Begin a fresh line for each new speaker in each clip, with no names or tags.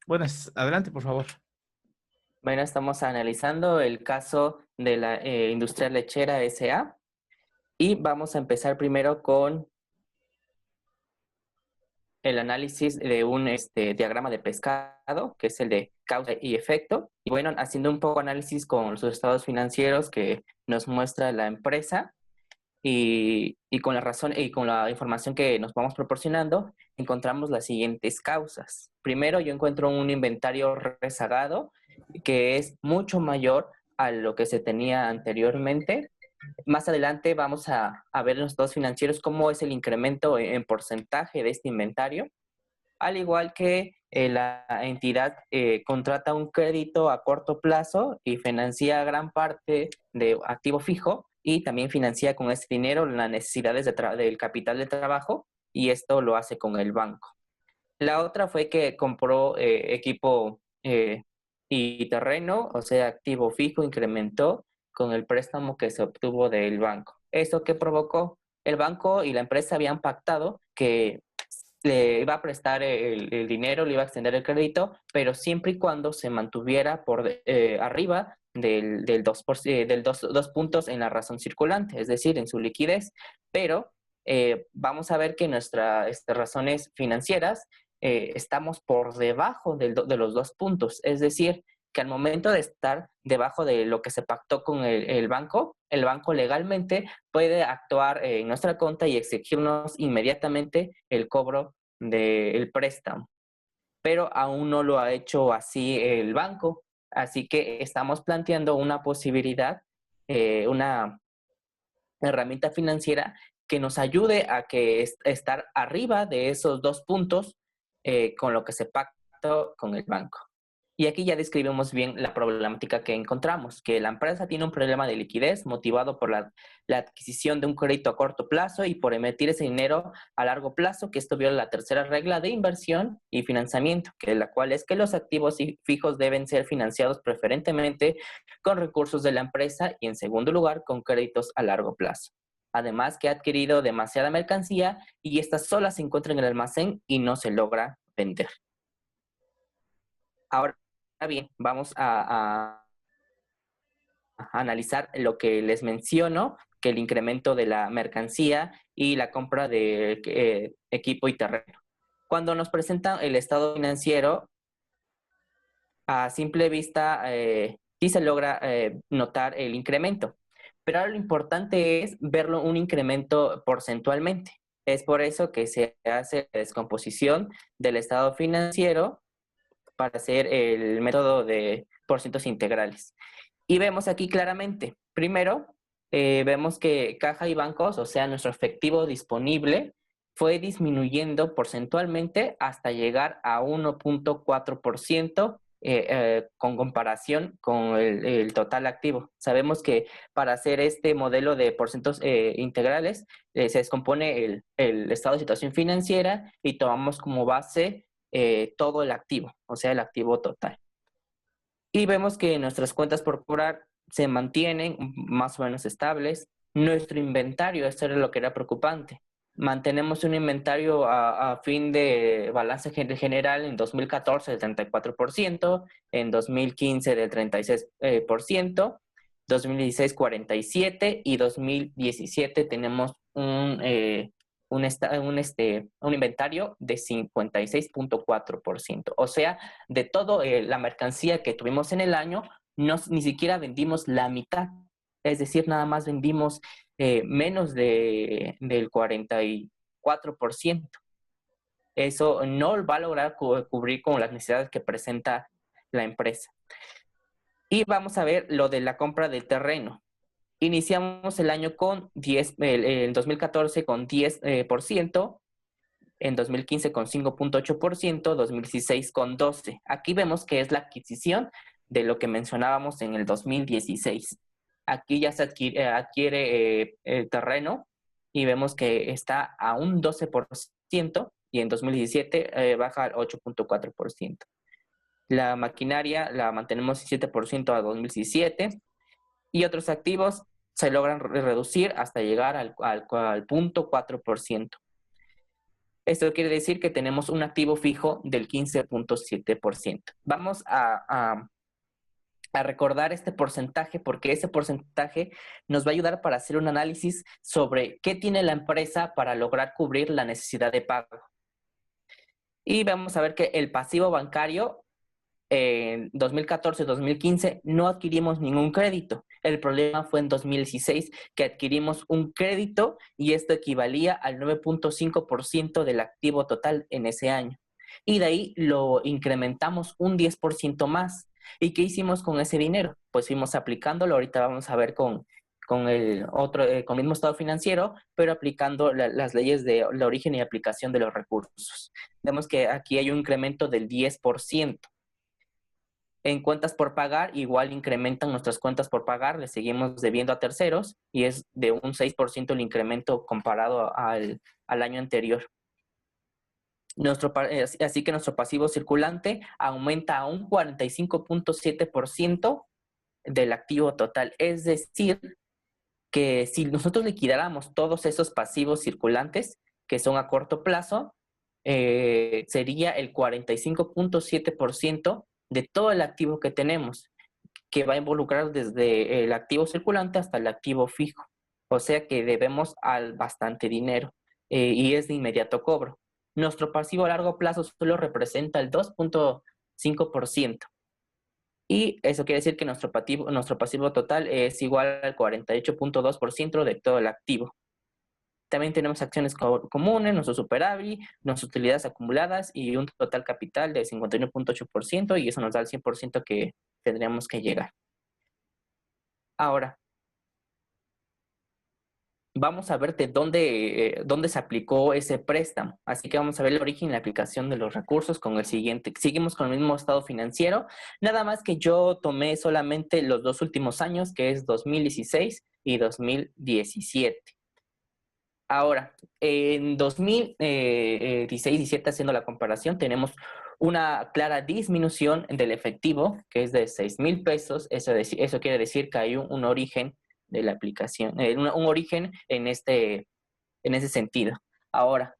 Buenas, adelante, por favor.
Bueno, estamos analizando el caso de la Industrial Lechera S.A. y vamos a empezar primero con el análisis de un diagrama de pescado, que es el de causa y efecto. Y bueno, haciendo un poco análisis con los estados financieros que nos muestra la empresa y con la razón y con la información que nos vamos proporcionando, encontramos las siguientes causas. Primero, yo encuentro un inventario rezagado que es mucho mayor a lo que se tenía anteriormente. Más adelante vamos a ver en los estados financieros cómo es el incremento en porcentaje de este inventario, al igual que la entidad contrata un crédito a corto plazo y financia gran parte de activo fijo y también financia con ese dinero las necesidades del capital de trabajo, y esto lo hace con el banco. La otra fue que compró equipo y terreno, o sea, activo fijo, incrementó con el préstamo que se obtuvo del banco. ¿Eso qué provocó? El banco y la empresa habían pactado que le iba a prestar el dinero, le iba a extender el crédito, pero siempre y cuando se mantuviera por arriba del 2%, del 2 puntos en la razón circulante, es decir, en su liquidez. Pero vamos a ver que nuestras razones financieras estamos por debajo de los 2 puntos, es decir, que al momento de estar debajo de lo que se pactó con el banco legalmente puede actuar en nuestra cuenta y exigirnos inmediatamente el cobro del préstamo. Pero aún no lo ha hecho así el banco, así que estamos planteando una posibilidad, una herramienta financiera que nos ayude a que estar arriba de esos 2 puntos con lo que se pactó con el banco. Y aquí ya describimos bien la problemática que encontramos, que la empresa tiene un problema de liquidez motivado por la adquisición de un crédito a corto plazo y por emitir ese dinero a largo plazo, que esto viola la tercera regla de inversión y financiamiento, que la cual es que los activos fijos deben ser financiados preferentemente con recursos de la empresa y, en segundo lugar, con créditos a largo plazo. Además, que ha adquirido demasiada mercancía y esta sola se encuentra en el almacén y no se logra vender. Ahora bien, vamos a analizar lo que les menciono, que el incremento de la mercancía y la compra de equipo y terreno. Cuando nos presentan el estado financiero, a simple vista sí se logra notar el incremento, pero ahora lo importante es verlo un incremento porcentualmente. Es por eso que se hace la descomposición del estado financiero para hacer el método de porcientos integrales. Y vemos aquí claramente, primero, vemos que caja y bancos, o sea, nuestro efectivo disponible, fue disminuyendo porcentualmente hasta llegar a 1.4% con comparación con el total activo. Sabemos que para hacer este modelo de porcientos integrales se descompone el estado de situación financiera y tomamos como base todo el activo, o sea, el activo total. Y vemos que nuestras cuentas por cobrar se mantienen más o menos estables. Nuestro inventario, esto era lo que era preocupante. Mantenemos un inventario a fin de balance general en 2014 del 34%, en 2015 del 36%, 2016 47% y 2017 tenemos un inventario de 56.4%. O sea, de toda la mercancía que tuvimos en el año, ni siquiera vendimos la mitad. Es decir, nada más vendimos menos del 44%. Eso no va a lograr cubrir con las necesidades que presenta la empresa. Y vamos a ver lo de la compra del terreno. Iniciamos el año con 10, en 2014 con 10%, en 2015 con 5.8%, 2016 con 12%. Aquí vemos que es la adquisición de lo que mencionábamos en el 2016. Aquí ya se adquiere el terreno y vemos que está a un 12% y en 2017 baja al 8.4%. La maquinaria la mantenemos 7% a 2017 y otros activos se logran reducir hasta llegar al 0.4%. Esto quiere decir que tenemos un activo fijo del 15.7%. Vamos a recordar este porcentaje porque ese porcentaje nos va a ayudar para hacer un análisis sobre qué tiene la empresa para lograr cubrir la necesidad de pago. Y vamos a ver que el pasivo bancario en 2014-2015 no adquirimos ningún crédito. El problema fue en 2016 que adquirimos un crédito y esto equivalía al 9.5% del activo total en ese año. Y de ahí lo incrementamos un 10% más. ¿Y qué hicimos con ese dinero? Pues fuimos aplicándolo. Ahorita vamos a ver con el mismo estado financiero, pero aplicando las leyes de la origen y aplicación de los recursos. Vemos que aquí hay un incremento del 10%. En cuentas por pagar, igual incrementan nuestras cuentas por pagar, le seguimos debiendo a terceros y es de un 6% el incremento comparado al año anterior. Así que nuestro pasivo circulante aumenta a un 45.7% del activo total. Es decir, que si nosotros liquidáramos todos esos pasivos circulantes, que son a corto plazo, sería el 45.7% de todo el activo que tenemos, que va a involucrar desde el activo circulante hasta el activo fijo. O sea que debemos al bastante dinero y es de inmediato cobro. Nuestro pasivo a largo plazo solo representa el 2.5%. Y eso quiere decir que nuestro pasivo total es igual al 48.2% de todo el activo. También tenemos acciones comunes, nuestro superávit, nuestras utilidades acumuladas y un total capital de 51.8% y eso nos da el 100% que tendríamos que llegar. Ahora, vamos a ver de dónde se aplicó ese préstamo. Así que vamos a ver el origen y la aplicación de los recursos con el siguiente. Seguimos con el mismo estado financiero, nada más que yo tomé solamente los 2 últimos años, que es 2016 y 2017. Ahora, en 2016-17, haciendo la comparación, tenemos una clara disminución del efectivo, que es de 6,000 pesos. Eso quiere decir que hay un origen de la aplicación, un origen en ese sentido. Ahora,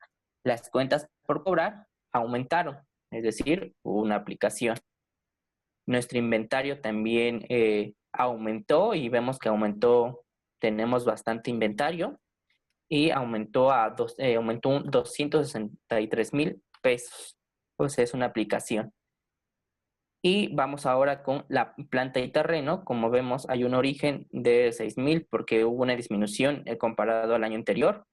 las cuentas por cobrar aumentaron, es decir, hubo una aplicación. Nuestro inventario también aumentó y vemos que tenemos bastante inventario y aumentó aumentó 263,000 pesos. Pues es una aplicación. Y vamos ahora con la planta y terreno. Como vemos, hay un origen de 6,000 porque hubo una disminución comparado al año anterior.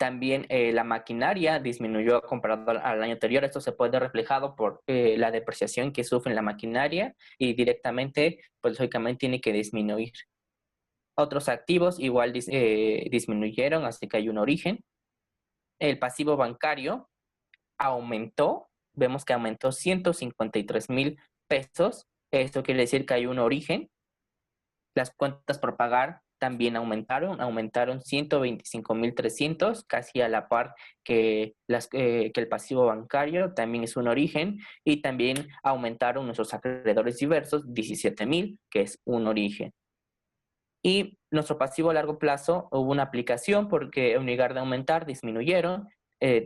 También la maquinaria disminuyó comparado al año anterior. Esto se puede reflejado por la depreciación que sufre la maquinaria y directamente, pues lógicamente tiene que disminuir. Otros activos igual disminuyeron, así que hay un origen. El pasivo bancario aumentó, vemos que aumentó 153,000 pesos. Esto quiere decir que hay un origen. Las cuentas por pagar también aumentaron 125,300, casi a la par que el pasivo bancario, también es un origen, y también aumentaron nuestros acreedores diversos, 17,000, que es un origen. Y nuestro pasivo a largo plazo hubo una aplicación porque en lugar de aumentar, disminuyeron.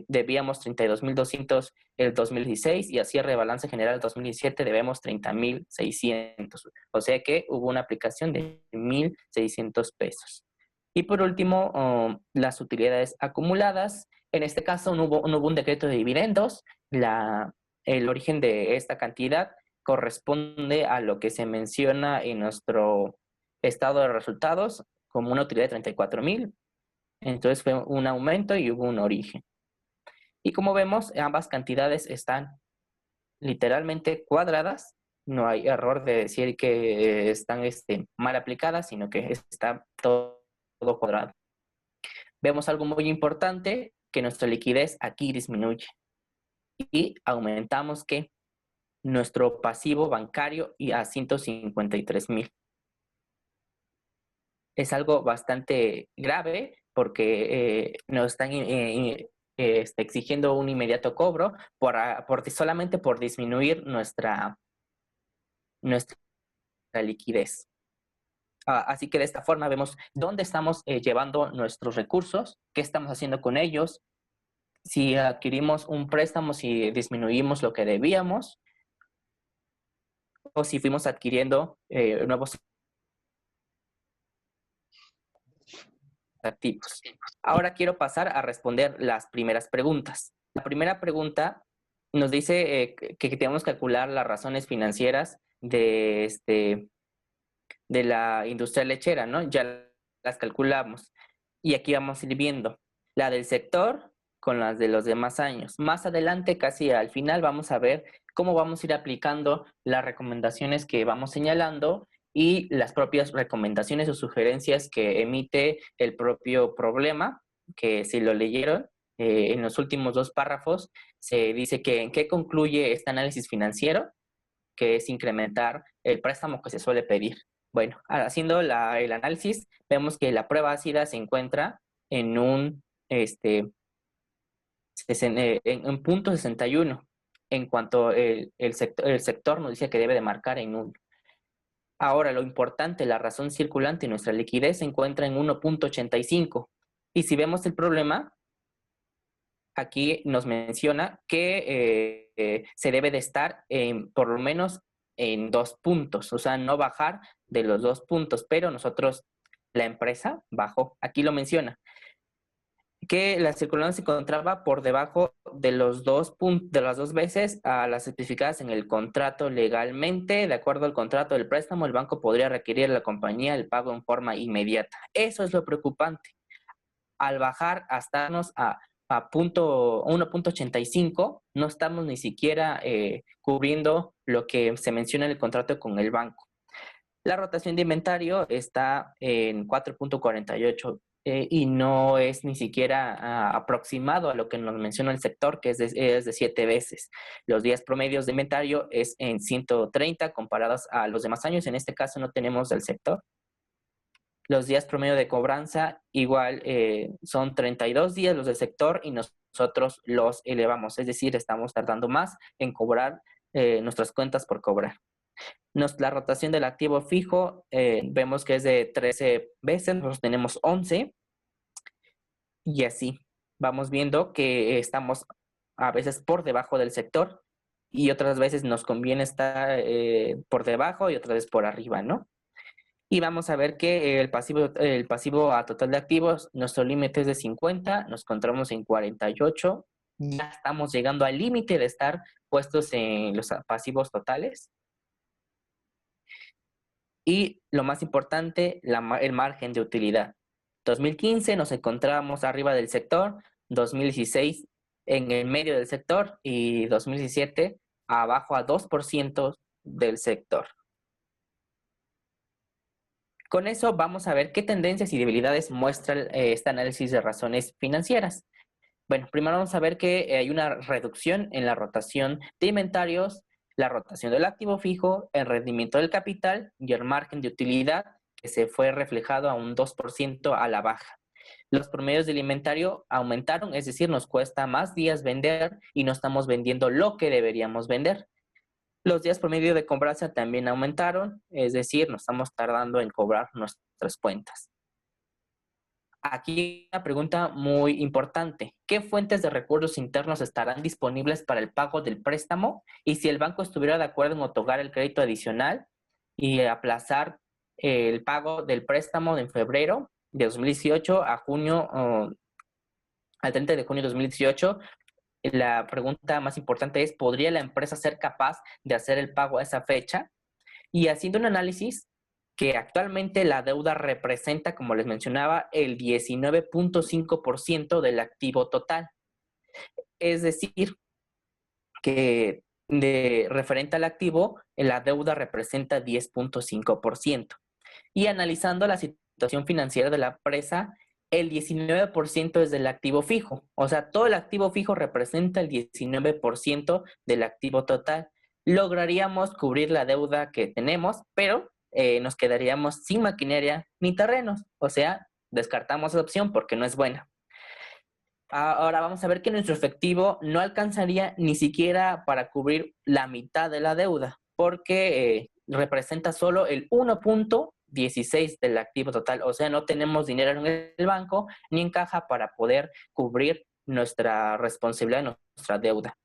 Debíamos 32,200 el 2016 y a cierre de balance general 2017 debemos 30,600. O sea que hubo una aplicación de 1,600 pesos. Y por último, las utilidades acumuladas. En este caso no hubo un decreto de dividendos. El origen de esta cantidad corresponde a lo que se menciona en nuestro estado de resultados como una utilidad de 34,000. Entonces fue un aumento y hubo un origen. Y como vemos, ambas cantidades están literalmente cuadradas. No hay error de decir que están mal aplicadas, sino que está todo cuadrado. Vemos algo muy importante, que nuestra liquidez aquí disminuye. Y aumentamos que nuestro pasivo bancario y a 153,000. Es algo bastante grave porque nos están exigiendo un inmediato cobro solamente por disminuir nuestra liquidez. Así que de esta forma vemos dónde estamos llevando nuestros recursos, qué estamos haciendo con ellos, si adquirimos un préstamo, si disminuimos lo que debíamos, o si fuimos adquiriendo nuevos activos. Ahora quiero pasar a responder las primeras preguntas. La primera pregunta nos dice que tenemos que calcular las razones financieras de la industria lechera, ¿no? Ya las calculamos. Y aquí vamos a ir viendo la del sector con las de los demás años. Más adelante, casi al final, vamos a ver cómo vamos a ir aplicando las recomendaciones que vamos señalando y las propias recomendaciones o sugerencias que emite el propio problema, que si lo leyeron, en los últimos 2 párrafos se dice que en qué concluye este análisis financiero, que es incrementar el préstamo que se suele pedir. Bueno, haciendo el análisis, vemos que la prueba ácida se encuentra en un en punto 61, en cuanto el sector nos dice que debe de marcar en 1. Ahora, lo importante, la razón circulante, nuestra liquidez se encuentra en 1.85. Y si vemos el problema, aquí nos menciona que se debe de estar por lo menos en 2 puntos, o sea, no bajar de los 2 puntos, pero nosotros, la empresa, bajó. Aquí lo menciona, que la circulación se encontraba por debajo de los de las 2 veces a las especificadas en el contrato legalmente. De acuerdo al contrato del préstamo, el banco podría requerir a la compañía el pago en forma inmediata. Eso es lo preocupante. Al bajar hasta estarnos a 1.85, no estamos ni siquiera cubriendo lo que se menciona en el contrato con el banco. La rotación de inventario está en 4.48 y no es ni siquiera aproximado a lo que nos menciona el sector, que es de 7 veces. Los días promedios de inventario es en 130 comparados a los demás años. En este caso no tenemos del sector. Los días promedio de cobranza igual son 32 días los del sector y nosotros los elevamos, es decir, estamos tardando más en cobrar nuestras cuentas por cobrar. La rotación del activo fijo vemos que es de 13 veces, nosotros tenemos 11 y así vamos viendo que estamos a veces por debajo del sector y otras veces nos conviene estar por debajo y otras veces por arriba, ¿no? Y vamos a ver que el pasivo a total de activos, nuestro límite es de 50, nos encontramos en 48, ya estamos llegando al límite de estar puestos en los pasivos totales. Y lo más importante, el margen de utilidad. 2015 nos encontrábamos arriba del sector, 2016 en el medio del sector y 2017 abajo a 2% del sector. Con eso vamos a ver qué tendencias y debilidades muestra este análisis de razones financieras. Bueno, primero vamos a ver que hay una reducción en la rotación de inventarios, la rotación del activo fijo, el rendimiento del capital y el margen de utilidad, que se fue reflejado a un 2% a la baja. Los promedios del inventario aumentaron, es decir, nos cuesta más días vender y no estamos vendiendo lo que deberíamos vender. Los días promedio de cobranza también aumentaron, es decir, nos estamos tardando en cobrar nuestras cuentas. Aquí una pregunta muy importante. ¿Qué fuentes de recursos internos estarán disponibles para el pago del préstamo? Y si el banco estuviera de acuerdo en otorgar el crédito adicional y aplazar el pago del préstamo en febrero de 2018 a junio, al 30 de junio de 2018, la pregunta más importante es, ¿podría la empresa ser capaz de hacer el pago a esa fecha? Y haciendo un análisis, que actualmente la deuda representa, como les mencionaba, el 19.5% del activo total. Es decir, que referente al activo, la deuda representa 10.5%. Y analizando la situación financiera de la empresa, el 19% es del activo fijo. O sea, todo el activo fijo representa el 19% del activo total. Lograríamos cubrir la deuda que tenemos, pero nos quedaríamos sin maquinaria ni terrenos. O sea, descartamos esa opción porque no es buena. Ahora vamos a ver que nuestro efectivo no alcanzaría ni siquiera para cubrir la mitad de la deuda, porque representa solo el 1.16 del activo total. O sea, no tenemos dinero en el banco ni en caja para poder cubrir nuestra responsabilidad, nuestra deuda.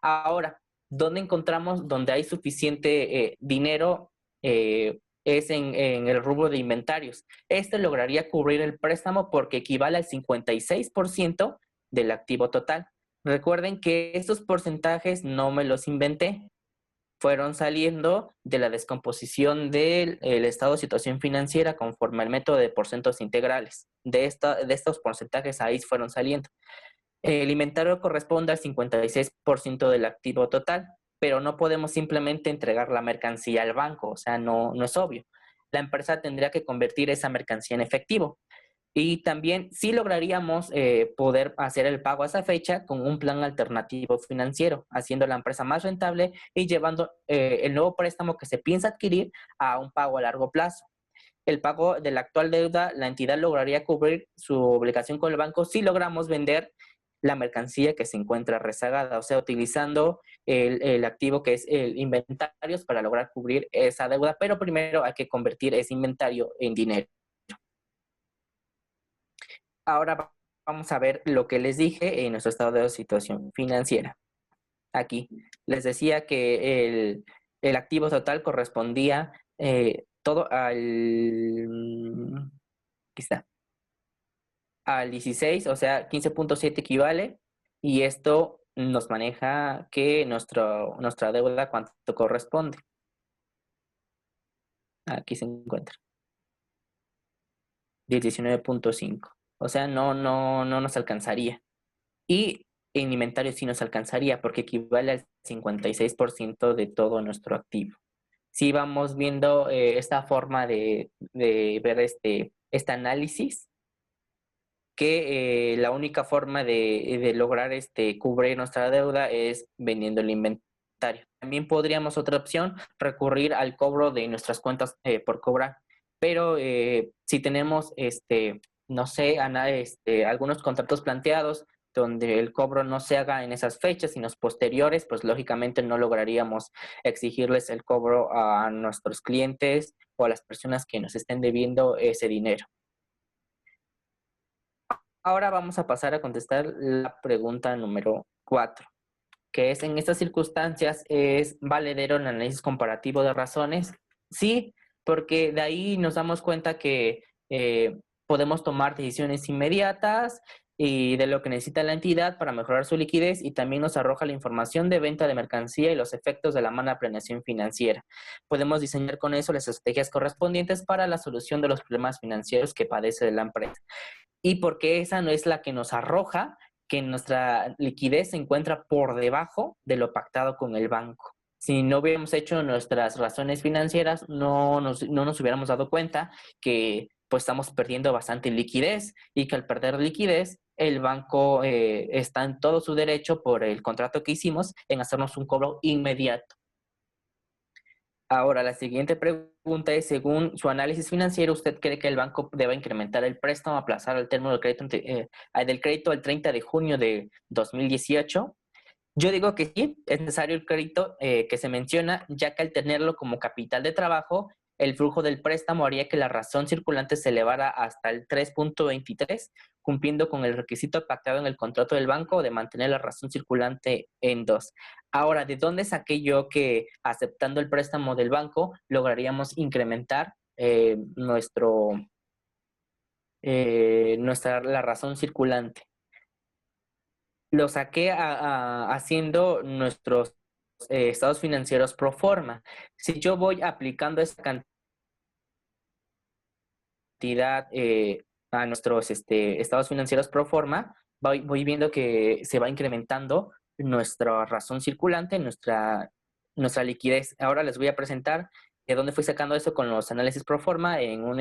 Ahora, ¿dónde encontramos donde hay suficiente dinero? Es en el rubro de inventarios. Este lograría cubrir el préstamo porque equivale al 56% del activo total. Recuerden que estos porcentajes no me los inventé, fueron saliendo de la descomposición del estado de situación financiera conforme al método de porcentos integrales. De estos porcentajes ahí fueron saliendo. El inventario corresponde al 56% del activo total, pero no podemos simplemente entregar la mercancía al banco, o sea, no es obvio. La empresa tendría que convertir esa mercancía en efectivo. Y también sí lograríamos poder hacer el pago a esa fecha con un plan alternativo financiero, haciendo la empresa más rentable y llevando el nuevo préstamo que se piensa adquirir a un pago a largo plazo. El pago de la actual deuda, la entidad lograría cubrir su obligación con el banco si logramos vender la mercancía que se encuentra rezagada, o sea, utilizando el activo que es el inventarios para lograr cubrir esa deuda, pero primero hay que convertir ese inventario en dinero. Ahora vamos a ver lo que les dije en nuestro estado de situación financiera. Aquí les decía que el activo total correspondía todo aquí está, al 16, o sea, 15.7 equivale, y esto nos maneja que nuestra deuda cuánto corresponde. Aquí se encuentra, 19.5. O sea, no nos alcanzaría. Y en inventario sí nos alcanzaría porque equivale al 56% de todo nuestro activo. Si vamos viendo esta forma de ver este análisis, que la única forma de lograr cubrir nuestra deuda es vendiendo el inventario. También podríamos, otra opción, recurrir al cobro de nuestras cuentas por cobrar. Pero si tenemos, no sé, algunos contratos planteados donde el cobro no se haga en esas fechas, sino posteriores, pues lógicamente no lograríamos exigirles el cobro a nuestros clientes o a las personas que nos estén debiendo ese dinero. Ahora vamos a pasar a contestar la pregunta número 4, que es: ¿en estas circunstancias es valedero el análisis comparativo de razones? Sí, porque de ahí nos damos cuenta que podemos tomar decisiones inmediatas y de lo que necesita la entidad para mejorar su liquidez, y también nos arroja la información de venta de mercancía y los efectos de la mala planeación financiera. Podemos diseñar con eso las estrategias correspondientes para la solución de los problemas financieros que padece la empresa. Y porque esa no es la que nos arroja que nuestra liquidez se encuentra por debajo de lo pactado con el banco. Si no hubiéramos hecho nuestras razones financieras, no nos hubiéramos dado cuenta que pues estamos perdiendo bastante liquidez, y que al perder liquidez, el banco está en todo su derecho por el contrato que hicimos en hacernos un cobro inmediato. Ahora, la siguiente pregunta es: según su análisis financiero, ¿usted cree que el banco deba incrementar el préstamo, aplazar el término del crédito al 30 de junio de 2018? Yo digo que sí, es necesario el crédito que se menciona, ya que al tenerlo como capital de trabajo, el flujo del préstamo haría que la razón circulante se elevara hasta el 3.23, cumpliendo con el requisito pactado en el contrato del banco de mantener la razón circulante en 2. Ahora, ¿de dónde saqué yo que aceptando el préstamo del banco lograríamos incrementar la razón circulante? Lo saqué haciendo nuestros estados financieros pro forma. Si yo voy aplicando esa cantidad a nuestros estados financieros pro forma, voy viendo que se va incrementando nuestra razón circulante, nuestra liquidez. Ahora les voy a presentar de dónde fui sacando eso con los análisis pro forma en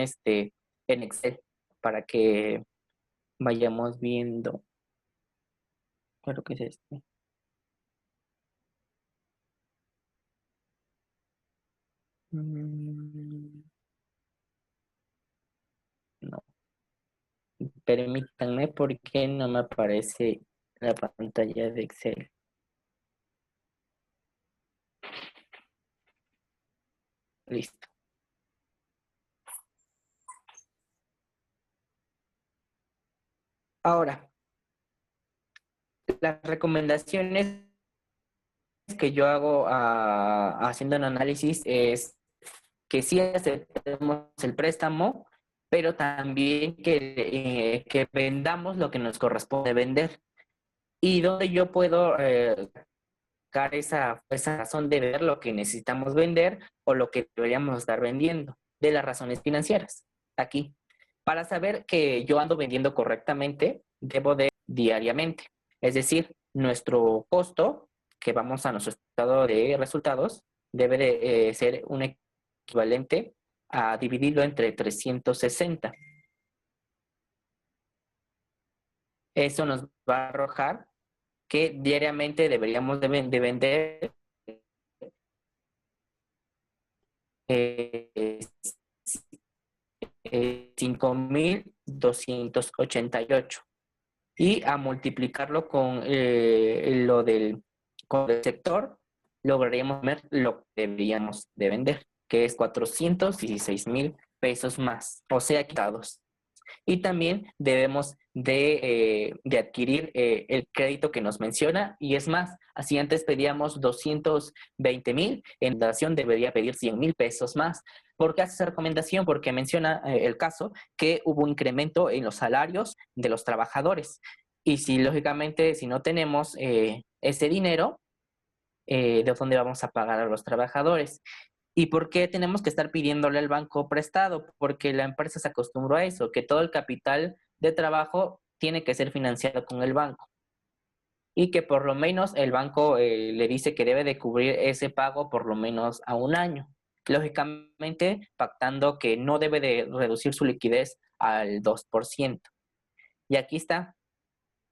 Excel, para que vayamos viendo. Creo que es este. No. Permítanme porque no me aparece la pantalla de Excel. Listo. Ahora, las recomendaciones que yo hago haciendo un análisis es que sí aceptemos el préstamo, pero también que vendamos lo que nos corresponde vender. Y donde yo puedo sacar esa razón de ver lo que necesitamos vender o lo que deberíamos estar vendiendo, de las razones financieras. Aquí, para saber que yo ando vendiendo correctamente, debo de diariamente. Es decir, nuestro costo que vamos a nuestro estado de resultados debe de ser un equivalente a dividirlo entre 360. Eso nos va a arrojar que diariamente deberíamos de vender 5.288 y a multiplicarlo con con el sector, lograríamos ver lo que deberíamos de vender, que es 416,000 pesos más, o sea, quitados. Y también debemos de adquirir el crédito que nos menciona, y es más, así antes pedíamos 220,000, en dación debería pedir 100,000 pesos más. ¿Por qué hace esa recomendación? Porque menciona el caso que hubo un incremento en los salarios de los trabajadores. Y si lógicamente, si no tenemos ese dinero, ¿de dónde vamos a pagar a los trabajadores? ¿Y por qué tenemos que estar pidiéndole al banco prestado? Porque la empresa se acostumbró a eso, que todo el capital de trabajo tiene que ser financiado con el banco y que por lo menos el banco le dice que debe de cubrir ese pago por lo menos a un año. Lógicamente, pactando que no debe de reducir su liquidez al 2%. Y aquí está.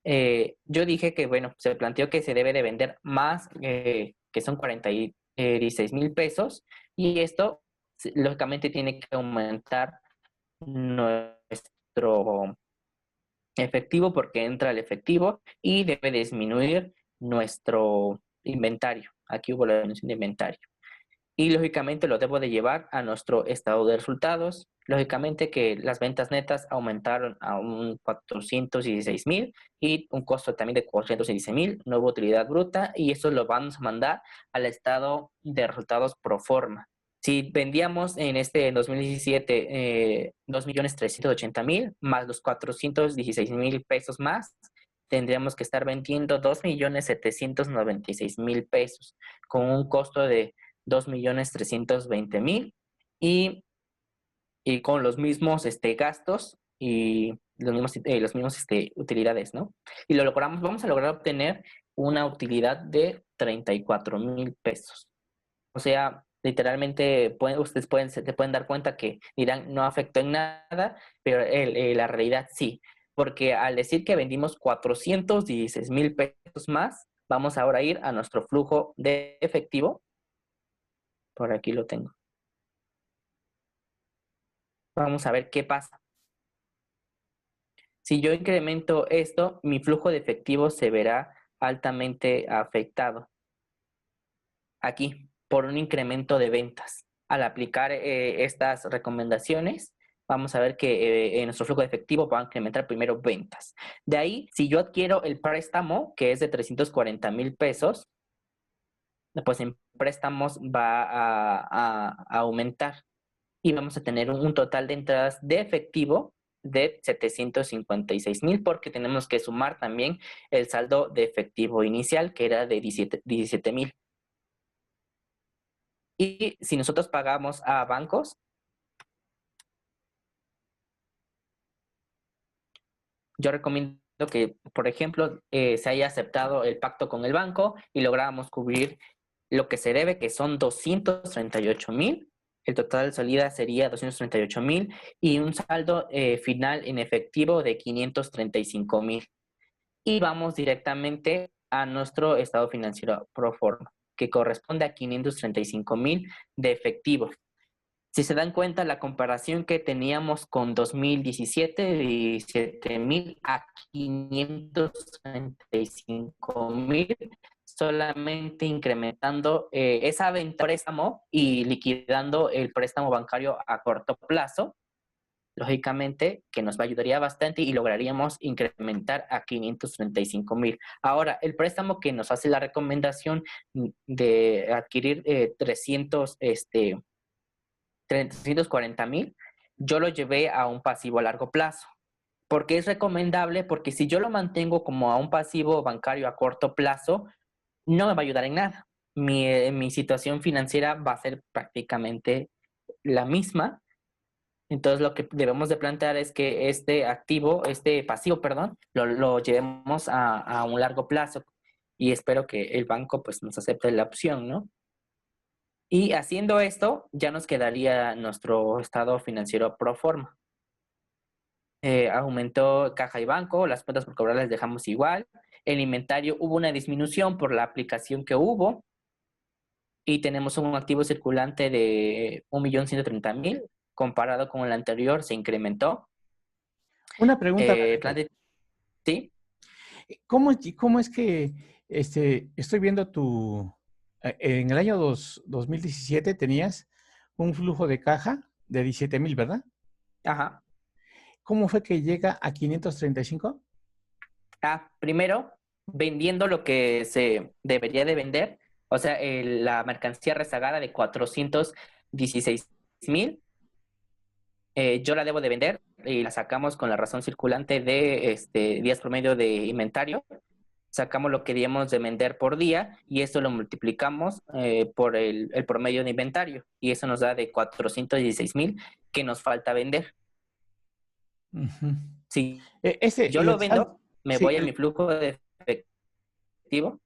Yo dije que, bueno, se planteó que se debe de vender más, que son 46,000 pesos, y esto lógicamente tiene que aumentar nuestro efectivo porque entra el efectivo y debe disminuir nuestro inventario. Aquí hubo la disminución de inventario. Y lógicamente lo debo de llevar a nuestro estado de resultados. Lógicamente que las ventas netas aumentaron a un 416,000 y un costo también de 416,000, nueva utilidad bruta, y eso lo vamos a mandar al estado de resultados pro forma. Si vendíamos en este 2017 2,380,000 más los 416,000 pesos más, tendríamos que estar vendiendo 2,796,000 pesos con un costo de 2,320,000 y, y con los mismos gastos y los mismos utilidades, ¿no? Y lo logramos, vamos a lograr obtener una utilidad de 34,000 pesos. O sea, literalmente se pueden dar cuenta que dirán no afectó en nada, pero la realidad sí, porque al decir que vendimos 416,000 pesos más, vamos ahora a ir a nuestro flujo de efectivo. Por aquí lo tengo. Vamos a ver qué pasa. Si yo incremento esto, mi flujo de efectivo se verá altamente afectado. Aquí, por un incremento de ventas. Al aplicar estas recomendaciones, vamos a ver que en nuestro flujo de efectivo va a incrementar primero ventas. De ahí, si yo adquiero el préstamo, que es de 340,000 pesos, pues en préstamos va a aumentar. Y vamos a tener un total de entradas de efectivo de 756,000 porque tenemos que sumar también el saldo de efectivo inicial que era de 17,000. Y si nosotros pagamos a bancos, yo recomiendo que, por ejemplo, se haya aceptado el pacto con el banco y logramos cubrir lo que se debe, que son 238,000. El total de salida sería 238,000 y un saldo final en efectivo de 535,000. Y vamos directamente a nuestro estado financiero pro forma, que corresponde a 535,000 de efectivo. Si se dan cuenta, la comparación que teníamos con 2017, 17,000 a 535,000, solamente incrementando esa venta préstamo y liquidando el préstamo bancario a corto plazo, lógicamente, que nos ayudaría bastante y lograríamos incrementar a 535,000. Ahora, el préstamo que nos hace la recomendación de adquirir 340,000, yo lo llevé a un pasivo a largo plazo. Porque es recomendable, porque si yo lo mantengo como a un pasivo bancario a corto plazo, no me va a ayudar en nada. Mi situación financiera va a ser prácticamente la misma. Entonces lo que debemos de plantear es que este pasivo, perdón, lo llevemos a un largo plazo y espero que el banco pues nos acepte la opción, ¿no? Y haciendo esto, ya nos quedaría nuestro estado financiero pro forma. Aumentó caja y banco, las cuentas por cobrar las dejamos igual. El inventario hubo una disminución por la aplicación que hubo y tenemos un activo circulante de 1,130,000, comparado con el anterior se incrementó.
Una pregunta,
Plan
Alberto.
de, sí,
¿Cómo es que estoy viendo en el año 2017 tenías un flujo de caja de 17,000, ¿verdad?
ajá.
¿Cómo fue que llega a 535?
Primero, vendiendo lo que se debería de vender, o sea, la mercancía rezagada de 416,000, yo la debo de vender y la sacamos con la razón circulante de días promedio de inventario. Sacamos lo que debíamos de vender por día y esto lo multiplicamos por el promedio de inventario y eso nos da de 416,000 que nos falta vender.
Ujú.
Si yo
Y
lo
el saldo,
vendo, me
sí,
voy a mi flujo de efectivo.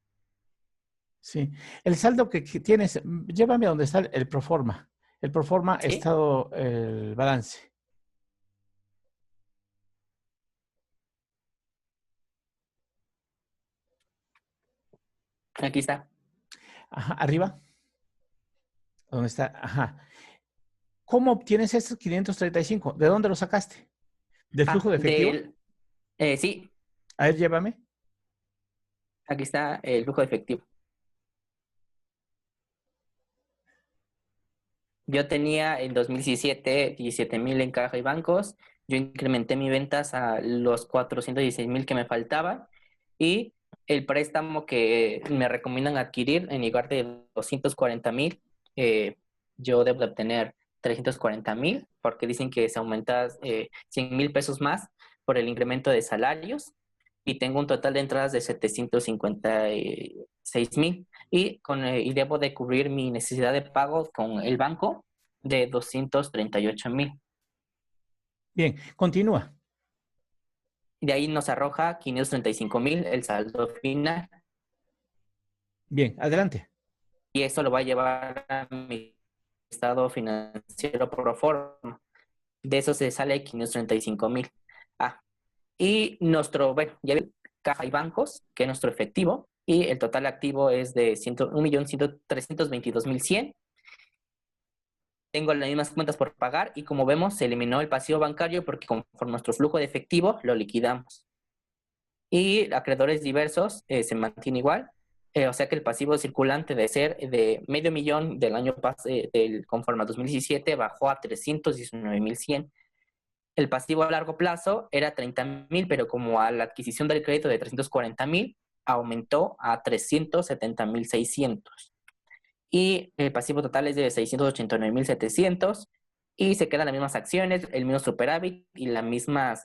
sí, el saldo que tienes, llévame a donde está el proforma. El proforma
¿Sí?
estado, el balance.
Aquí está.
Ajá, arriba, donde está, ajá. ¿Cómo obtienes estos 535? ¿De dónde lo sacaste? ¿Del flujo de efectivo?
Del, sí,
A ver, llévame.
aquí está el flujo de efectivo. Yo tenía en 2017 17,000 en caja y bancos. Yo incrementé mis ventas a los 416,000 que me faltaban. Y el préstamo que me recomiendan adquirir en lugar de 240,000, yo debo de obtener 340,000, porque dicen que se aumenta 100,000 pesos más por el incremento de salarios. Y tengo un total de entradas de 756,000 y debo de cubrir mi necesidad de pago con el banco de 238,000.
Bien, continúa.
De ahí nos arroja 535,000 el saldo final
Bien, adelante.
y eso lo va a llevar a mi estado financiero pro forma. De eso se sale 535,000. Ah, y bueno, ya caja y bancos, que es nuestro efectivo, y el total activo es de 1,322,100. Tengo las mismas cuentas por pagar y como vemos se eliminó el pasivo bancario porque conforme nuestro flujo de efectivo lo liquidamos. Y acreedores diversos se mantiene igual, o sea que el pasivo circulante de ser de 500,000 del año pasado, conforme a 2017, bajó a 319,100. El pasivo a largo plazo era 30,000, pero como a la adquisición del crédito de 340,000, aumentó a 370,600. Y el pasivo total es de 689,700 y se quedan las mismas acciones, el mismo superávit y las mismas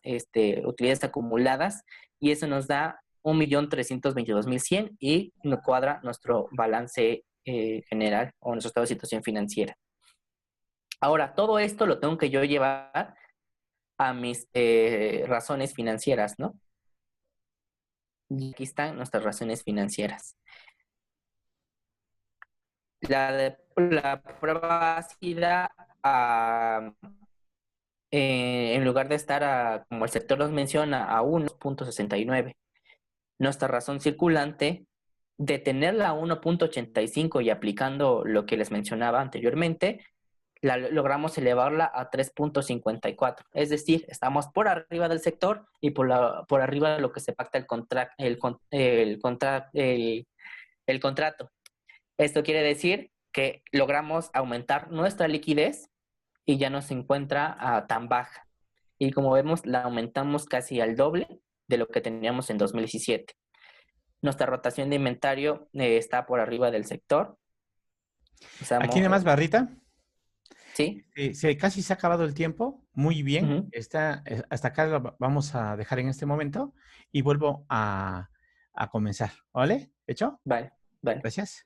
utilidades acumuladas y eso nos da 1,322,100 y nos cuadra nuestro balance general o nuestro estado de situación financiera. Ahora, todo esto lo tengo que yo llevar a mis razones financieras, ¿no? Y aquí están nuestras razones financieras. La prueba ácida, en lugar de estar como el sector nos menciona, a 1,69. Nuestra razón circulante, de tenerla a 1,85 y aplicando lo que les mencionaba anteriormente, logramos elevarla a 3,54. Es decir, estamos por arriba del sector y por arriba de lo que se pacta el contrato. Esto quiere decir que logramos aumentar nuestra liquidez y ya no se encuentra tan baja. y como vemos la aumentamos casi al doble de lo que teníamos en 2017. Nuestra rotación de inventario está por arriba del sector.
Aquí nada más, Barrita.
Sí.
Casi se ha acabado el tiempo. Muy bien.
Ujú.
Hasta acá lo vamos a dejar en este momento y vuelvo a comenzar. ¿Vale? ¿Hecho?
Vale, vale.
Gracias.